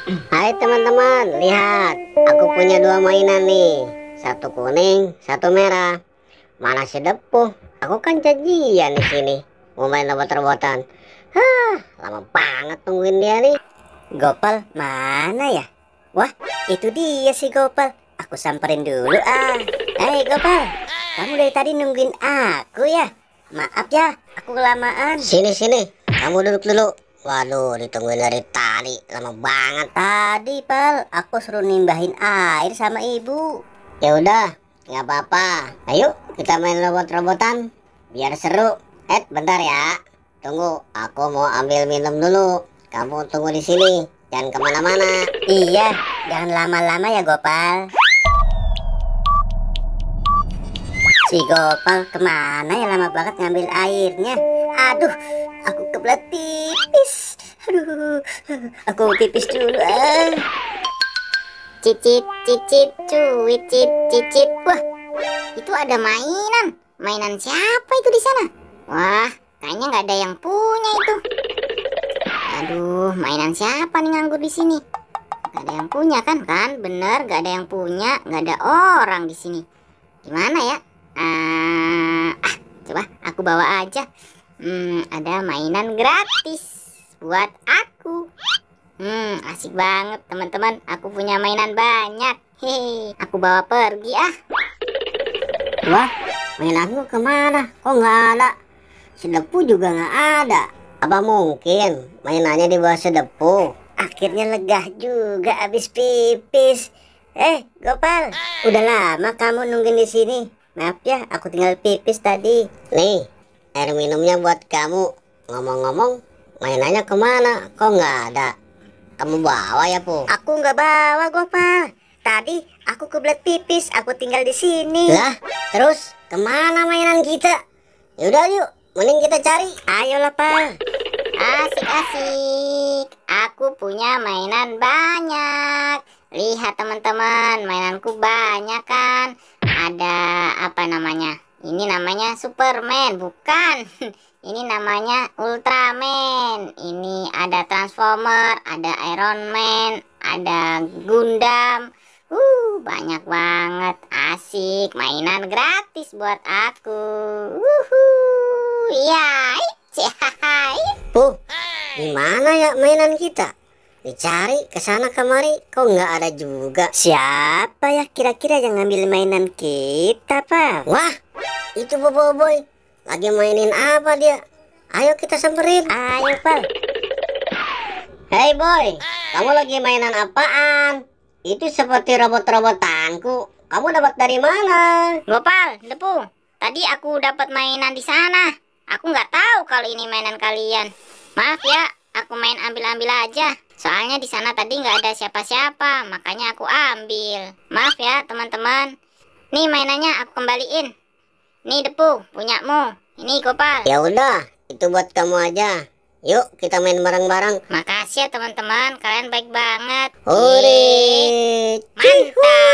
Hai teman-teman, lihat, aku punya dua mainan nih. Satu kuning, satu merah. Mana si Depuh? Aku kan janjian di sini. Mau main robot-robotan. Lama banget tungguin dia nih. Gopal mana ya? Wah, itu dia si Gopal. Aku samperin dulu ah. Hei Gopal, kamu dari tadi nungguin aku ya? Maaf ya, aku kelamaan. Sini, kamu duduk dulu. Waduh, ditungguin dari tadi, lama banget. Tadi Pal, aku suruh nimbahin air sama ibu. Ya udah, nggak apa-apa. Ayo kita main robot-robotan, biar seru. Bentar ya. Tunggu, aku mau ambil minum dulu. Kamu tunggu di sini, jangan kemana-mana. Iya, jangan lama-lama ya Gopal. Si Gopal kemana ya, lama banget ngambil airnya. Aduh, aku kebelet pipis. Aduh, aku pipis dulu ah. Cicit, cicit, cuit, cicit. Wah, itu ada mainan. Mainan siapa itu di sana? Wah, kayaknya nggak ada yang punya itu. Aduh, mainan siapa nih nganggur di sini? Gak ada yang punya kan? Bener, gak ada yang punya, gak ada orang di sini. Gimana ya? Coba aku bawa aja. Ada mainan gratis buat aku. Asik banget teman-teman. Aku punya mainan banyak. Hehe, aku bawa pergi ah. Wah, mainanku kemana? Kok nggak ada? Sedepu juga nggak ada. Apa mungkin mainannya di bawah sedepu? Akhirnya lega juga abis pipis. Gopal, udah lama kamu nungguin di sini. Maaf ya, aku tinggal pipis tadi. Nih, air minumnya buat kamu. Ngomong-ngomong, mainannya kemana? Kok nggak ada? Kamu bawa ya, Po? Aku nggak bawa, Gopal. Tadi aku kebelet pipis, aku tinggal di sini. Lah, terus kemana mainan kita? Yaudah yuk, mending kita cari. Ayolah, Pal. Asik-asik. Aku punya mainan banyak. Lihat teman-teman, mainanku banyak kan. Ada apa namanya? Ini namanya Superman, bukan? Ini namanya Ultraman. Ini ada Transformer, ada Iron Man, ada Gundam. Banyak banget. Asik, mainan gratis buat aku. Ya, Po, di mana ya mainan kita? Dicari kesana kemari, kok nggak ada juga. siapa ya kira-kira yang ngambil mainan kita, Pak? Wah, itu Bobo Boy. Lagi mainin apa dia? Ayo kita samperin. Ayo, Pak. Hey Boy, kamu lagi mainan apaan? Itu seperti robot-robotanku. Kamu dapat dari mana? Gopal, Depu. Tadi aku dapat mainan di sana. Aku nggak tahu kalau ini mainan kalian. Maaf ya, aku main ambil-ambil aja. Soalnya di sana tadi nggak ada siapa-siapa, makanya aku ambil. Maaf ya, teman-teman. Nih mainannya aku kembaliin. Nih Depu, punyamu. Ini Gopal. Ya udah, itu buat kamu aja. Yuk kita main bareng-bareng. Makasih ya teman-teman, kalian baik banget. Hore. Mantap.